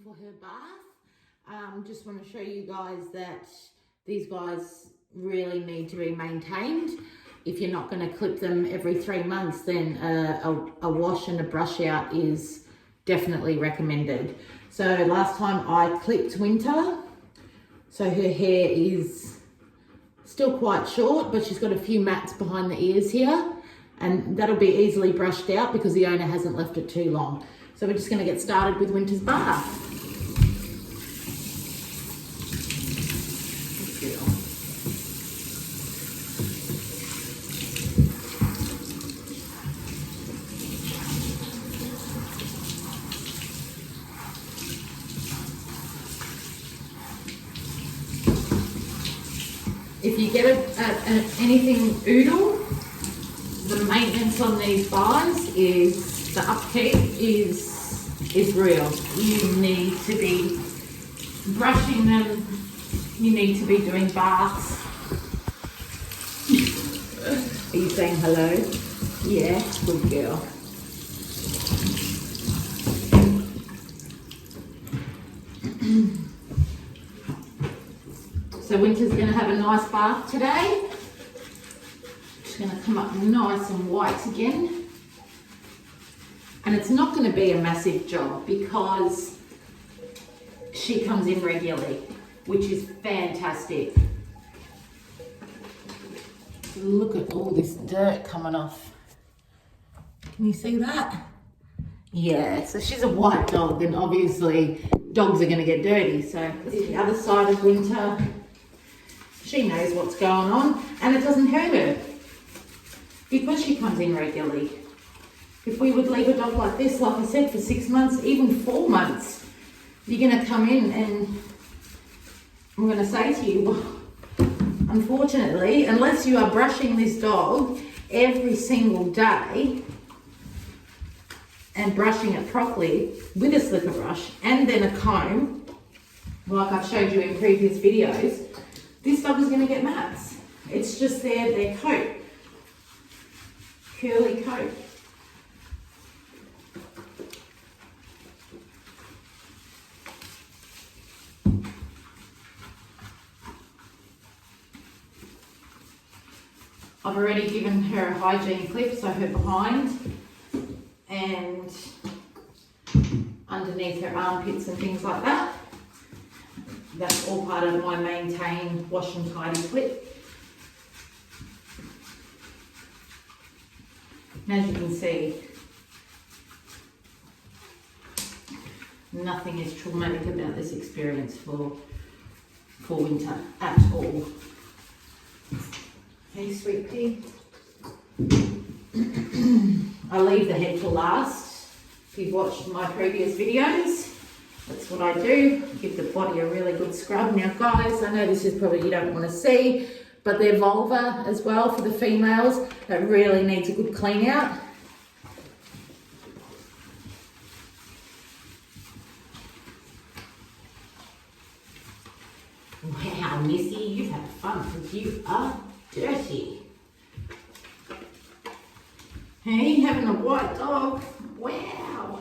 for her bath. Just want to show you guys that these guys really need to be maintained. If you're not going to clip them every 3 months, then a wash and a brush out is definitely recommended. So last time I clipped Winter, so her hair is still quite short, but she's got a few mats behind the ears here, and that'll be easily brushed out because the owner hasn't left it too long. So we're just going to get started with Winter's bath. Good girl. If you get anything oodle, the maintenance on these guys is, the upkeep is real. You need to be brushing them, you need to be doing baths. Are you saying hello? Yeah, good girl. So Winter's going to have a nice bath today. She's going to come up nice and white again. And it's not going to be a massive job because she comes in regularly, which is fantastic. Look at all this dirt coming off. Can you see that? Yeah, so she's a white dog, and obviously dogs are going to get dirty. So this is the other side of Winter. She knows what's going on, and it doesn't hurt her because she comes in regularly. If we would leave a dog like this, like I said, for 6 months, even 4 months, you're going to come in and I'm going to say to you, well, unfortunately, unless you are brushing this dog every single day and brushing it properly with a slicker brush and then a comb, like I've showed you in previous videos, this dog is going to get mats. It's just their coat, curly coat. I've already given her a hygiene clip, so her behind and underneath her armpits and things like that. That's all part of my maintain, wash and tidy clip. And as you can see, nothing is traumatic about this experience for Winter at all. Hey, sweet pea. I leave the head for last. If you've watched my previous videos, that's what I do. Give the body a really good scrub. Now guys, I know this is probably you don't want to see, but their vulva as well for the females, that really needs a good clean out. Wow, Missy, you've had fun because you are dirty. Hey, having a white dog. Wow.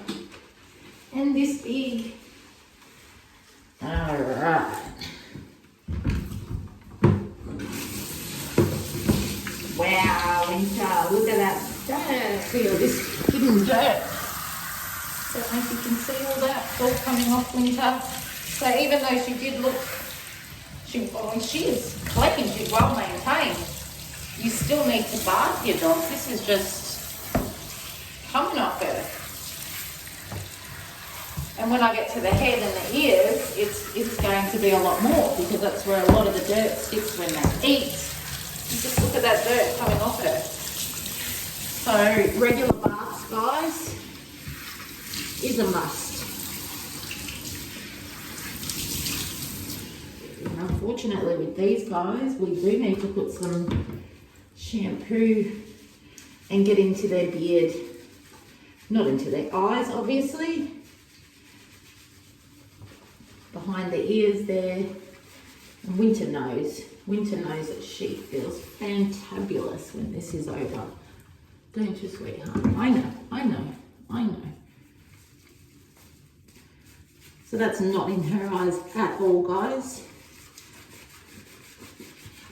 And this big. Alright. Wow, Winter, look at that dirt. Feel this hidden dirt. Don't know if you can see all that all coming off, Winter. So even though she did look, she is clean, she's well maintained, you still need to bath your dog. This is just coming off her. And when I get to the head and the ears, it's going to be a lot more because that's where a lot of the dirt sticks when they eat. You just look at that dirt coming off her. So regular baths, guys, is a must. And unfortunately with these guys, we do need to put some shampoo and get into their beard. Not into their eyes, obviously. Behind the ears there. And Winter knows that she feels fantabulous when this is over. Don't you, sweetheart? I know. So that's not in her eyes at all, guys.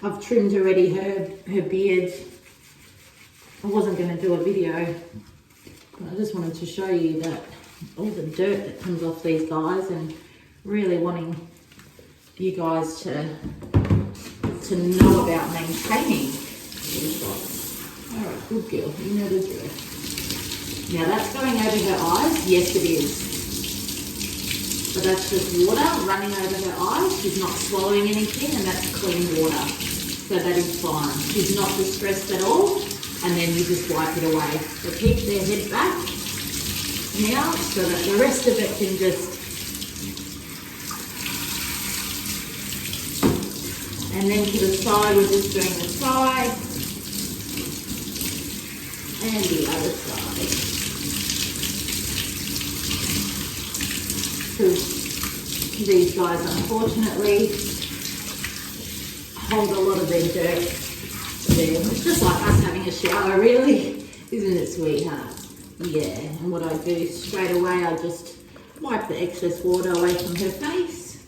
I've trimmed already her beard. I wasn't going to do a video, but I just wanted to show you that all the dirt that comes off these guys, and really wanting you guys to know about maintaining these dogs. All right, good girl, you know the drill. Now that's going over her eyes. Yes, it is. But that's just water running over her eyes. She's not swallowing anything, and that's clean water. So that is fine. She's not distressed at all, and then you just wipe it away. So keep their head back now so that the rest of it can just... And then to the side, we're just doing the side and the other side. Because these guys, unfortunately, hold a lot of their dirt there. It's just like us having a shower, really. Isn't it, sweetheart? Yeah, and what I do straight away, I just wipe the excess water away from her face.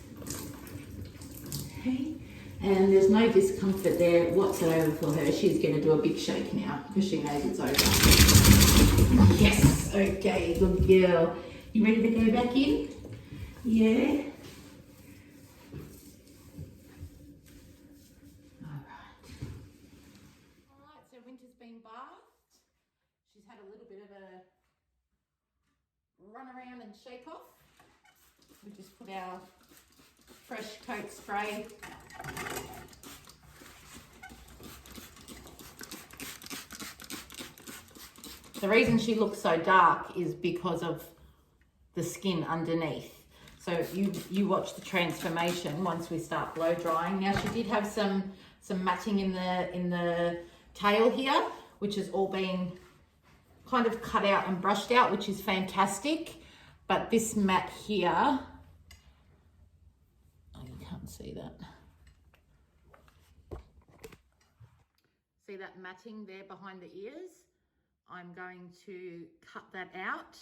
Okay, and there's no discomfort there whatsoever for her. She's going to do a big shake now because she knows it's over. Yes, okay, good girl. You ready to go back in? Yeah. Alright, so Winter's been bathed. She's had a little bit of a run around and shake off. We just put our fresh coat spray The reason she looks so dark is because of the skin underneath. So you watch the transformation once we start blow drying. Now she did have some matting in the tail here, which has all been kind of cut out and brushed out, which is fantastic. But this mat here, oh, you can't see that. See that matting there behind the ears? I'm going to cut that out.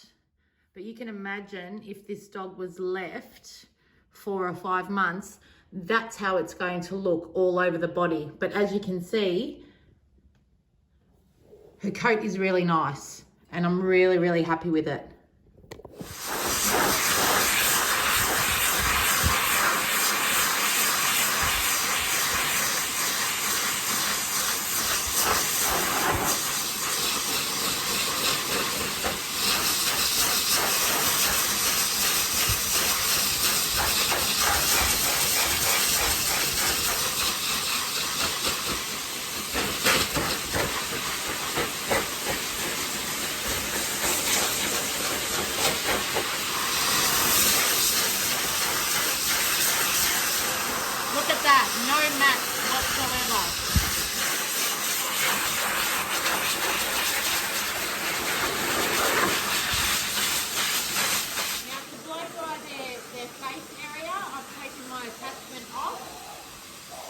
But you can imagine if this dog was left 4 or 5 months, that's how it's going to look all over the body. But as you can see, her coat is really nice and I'm really, really happy with it. Look at that, no mats whatsoever. Now to blow dry their face area, I've taken my attachment off.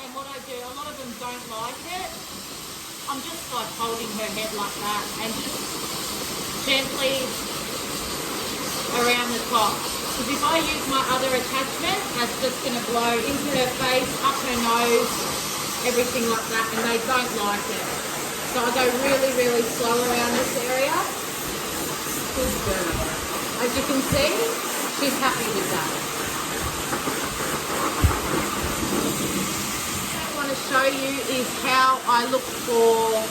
And what I do, a lot of them don't like it. I'm just like holding her head like that and just gently around the top. Because if I use my other attachment, that's just going to blow into her face, up her nose, everything like that, and they don't like it. So I go really, really slow around this area. Good girl. As you can see, she's happy with that. What I want to show you is how I look for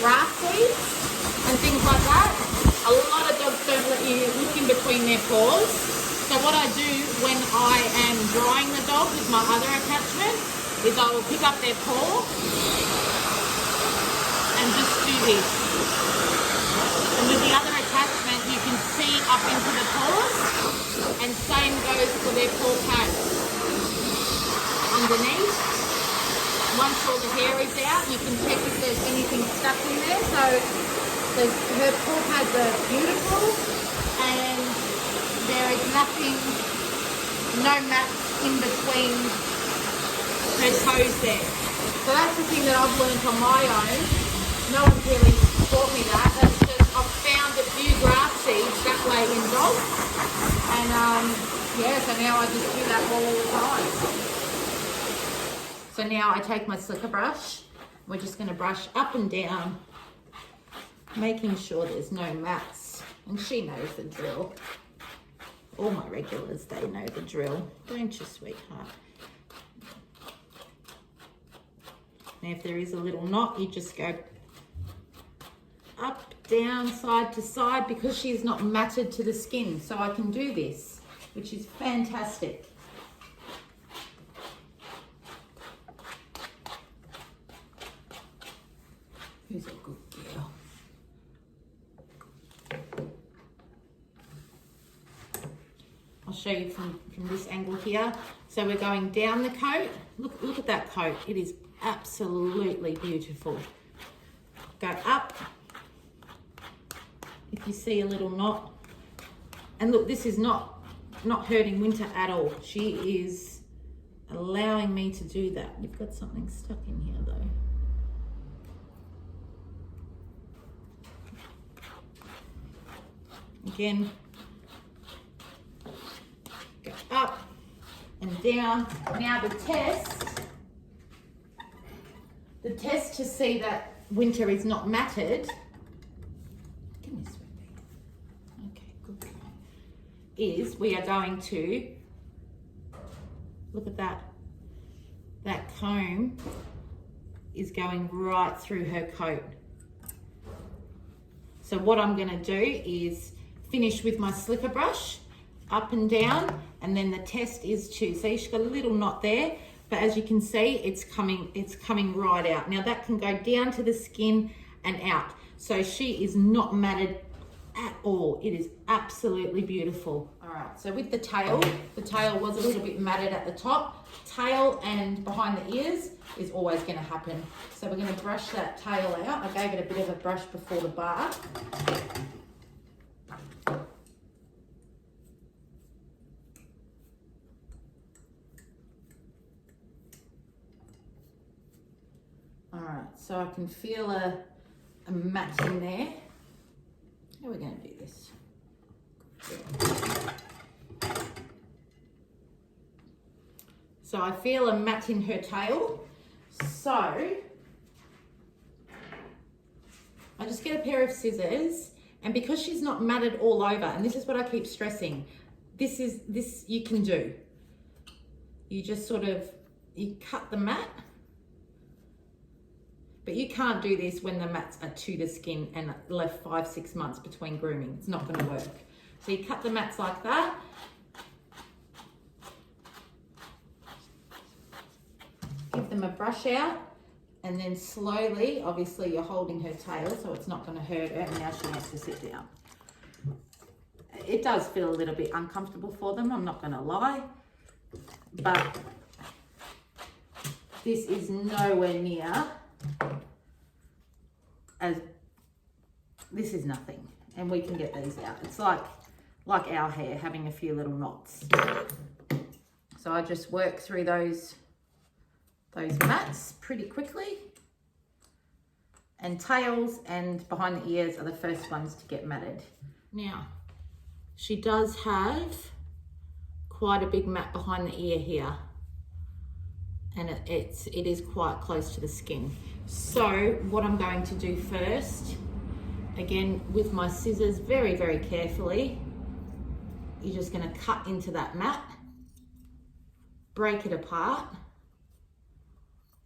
grass seeds and things like that. A lot of dogs don't let you look in between their paws. So what I do when I am drying the dog with my other attachment is I will pick up their paw and just do this. And with the other attachment you can see up into the paws, and same goes for their paw pads underneath. Once all the hair is out, you can check if there's anything stuck in there. So her paw pads are beautiful and there is nothing, no mats in between her toes there. So that's the thing that I've learned on my own. No one's really taught me that. That's just, I've found a few grass seeds that way in dogs, and Yeah, so now I just do that all the time. So now I take my slicker brush. We're just going to brush up and down, making sure there's no mats. And she knows the drill. All my regulars, they know the drill. Don't you, sweetheart? Now if there is a little knot, you just go up, down, side to side, because she's not matted to the skin. So I can do this, which is fantastic. Who's a good girl? I'll show you from this angle here. So we're going down the coat. Look at that coat. It is absolutely beautiful. Go up. If you see a little knot. And look, this is not hurting Winter at all. She is allowing me to do that. You've got something stuck in here though. Again, go up and down. Now the test to see that Winter is not matted, give me a sweet bee. Okay, good girl. Is we are going to, look at that comb is going right through her coat. So what I'm going to do is finish with my slicker brush, up and down, and then the test is to, see she's got a little knot there, but as you can see, it's coming right out. Now that can go down to the skin and out. So she is not matted at all. It is absolutely beautiful. All right, so with the tail was a little bit matted at the top. Tail and behind the ears is always going to happen. So we're going to brush that tail out. I gave it a bit of a brush before the bar. All right, so I can feel a mat in there. How are we going to do this? So I feel a mat in her tail. So I just get a pair of scissors, and because she's not matted all over, and this is what I keep stressing, this you can do. You just you cut the mat, but you can't do this when the mats are to the skin and left 5-6 months between grooming. It's not going to work. So you cut the mats like that. Give them a brush out, and then slowly, obviously you're holding her tail so it's not going to hurt her, and now she wants to sit down. It does feel a little bit uncomfortable for them, I'm not going to lie, but this is nowhere near this is nothing, and we can get these out. It's like our hair having a few little knots. So I just work through those mats pretty quickly, and tails and behind the ears are the first ones to get matted. Now she does have quite a big mat behind the ear here, and it is quite close to the skin. So what I'm going to do first, again with my scissors, very, very carefully, you're just going to cut into that mat, break it apart.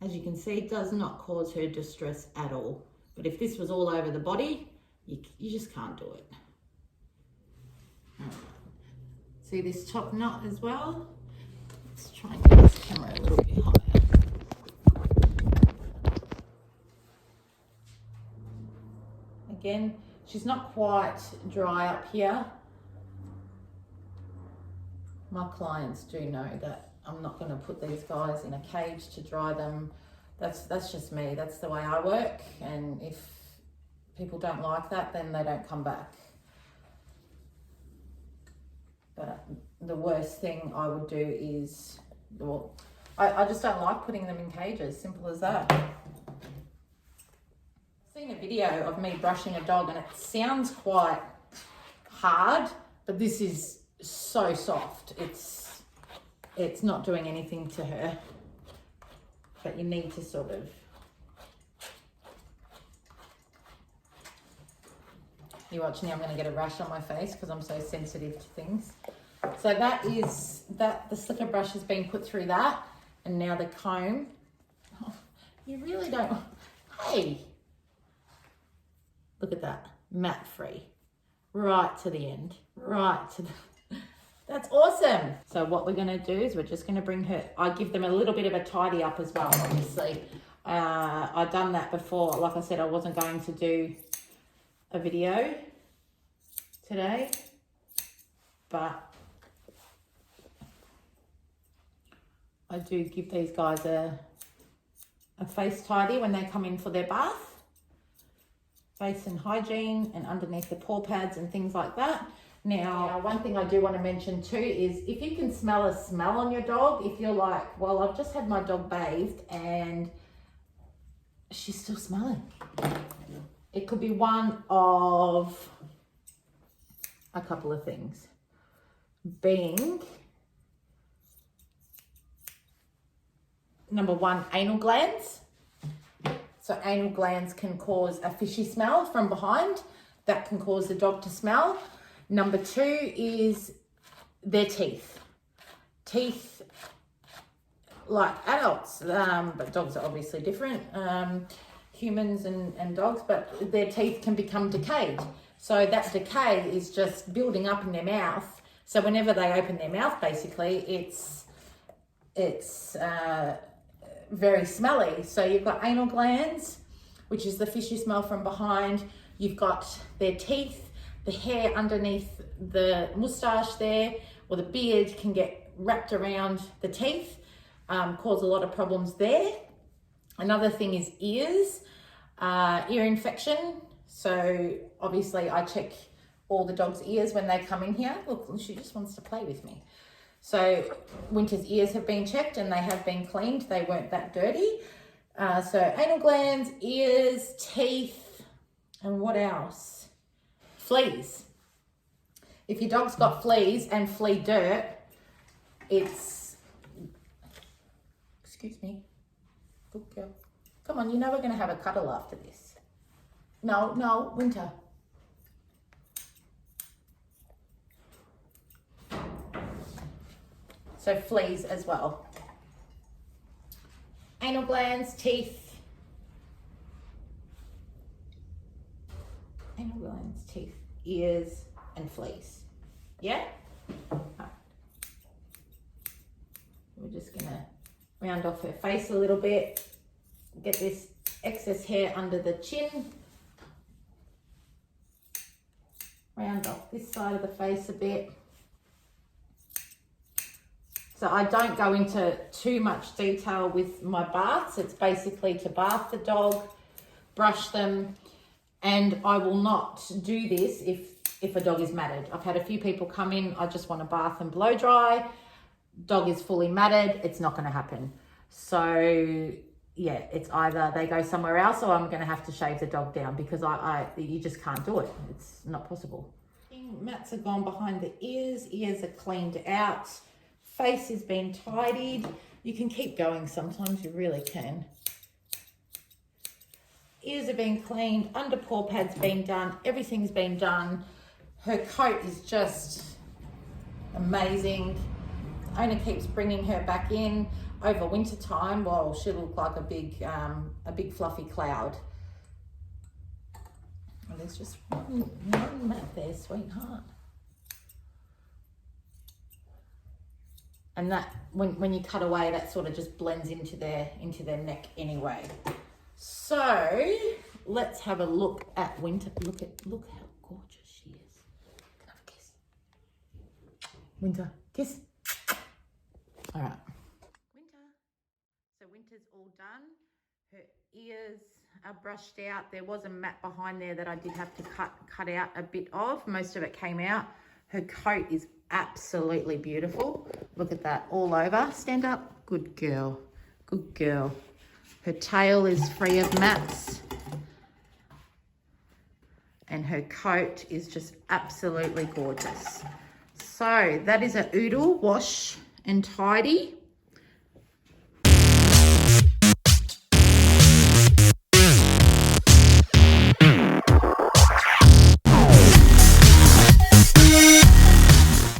As you can see, it does not cause her distress at all. But if this was all over the body, you just can't do it. See this top knot as well? Let's try and get this camera a little bit higher. Again, she's not quite dry up here. My clients do know that I'm not going to put these guys in a cage to dry them. That's just me. That's the way I work. And if people don't like that, then they don't come back. But the worst thing I would do is, well, I just don't like putting them in cages. Simple as that. I've seen a video of me brushing a dog, and it sounds quite hard, but this is so soft. It's not doing anything to her, but you need to sort of, you watch now, I'm going to get a rash on my face because I'm so sensitive to things. So that is that. The slicker brush has been put through that, and now the comb. Oh, you really don't. Hey, look at that, matte free, right to the end, right to the. That's awesome. So what we're going to do is we're just going to bring her. I give them a little bit of a tidy up as well. Obviously, I've done that before. Like I said, I wasn't going to do a video today, but I do give these guys a face tidy when they come in for their bath, face and hygiene, and underneath the paw pads and things like that. Now, one thing I do want to mention too is if you can smell a smell on your dog, if you're like, well, I've just had my dog bathed and she's still smelling. It could be one of a couple of things. Being, number one, anal glands. So anal glands can cause a fishy smell from behind. That can cause the dog to smell. Number two is their teeth. Teeth, like adults, but dogs are obviously different. Humans and dogs, but their teeth can become decayed. So that decay is just building up in their mouth. So whenever they open their mouth, basically, it's very smelly. So you've got anal glands, which is the fishy smell from behind. You've got their teeth, the hair underneath the moustache there, or the beard can get wrapped around the teeth, cause a lot of problems there. Another thing is ears, ear infection. So obviously I check all the dog's ears when they come in here. Look, she just wants to play with me. So Winter's ears have been checked and they have been cleaned. They weren't that dirty. So anal glands, ears, teeth, and what else? Fleas. If your dog's got fleas and flea dirt, it's, excuse me, good girl. Come on, you know we're going to have a cuddle after this. No, Winter. So fleas as well. Anal glands, teeth. Anal glands, teeth, ears, and fleas. Yeah? Right. We're just going to round off her face a little bit. Get this excess hair under the chin. Round off this side of the face a bit. So I don't go into too much detail with my baths. It's basically to bath the dog, brush them, and I will not do this if a dog is matted. I've had a few people come in, I just want to bath and blow dry. Dog is fully matted, it's not going to happen. So yeah, it's either they go somewhere else or I'm going to have to shave the dog down because you just can't do it. It's not possible. Mats are gone behind the ears are cleaned out. Face has been tidied. You can keep going sometimes, you really can. Ears have been cleaned, under paw pads been done, everything's been done. Her coat is just amazing. The owner keeps bringing her back in over winter time. Well, she looked like a big fluffy cloud. Oh, there's just one mat there, sweetheart. And that, when you cut away, that sort of just blends into their neck anyway. So let's have a look at Winter. Look how gorgeous she is. Can I have a kiss? Winter, kiss. All right. Winter. So Winter's all done. Her ears are brushed out. There was a mat behind there that I did have to cut out a bit of. Most of it came out. Her coat is absolutely beautiful. Look at that, all over. Stand up. Good girl. Good girl. Her tail is free of mats. And her coat is just absolutely gorgeous. So So that is a Oodle wash and tidy.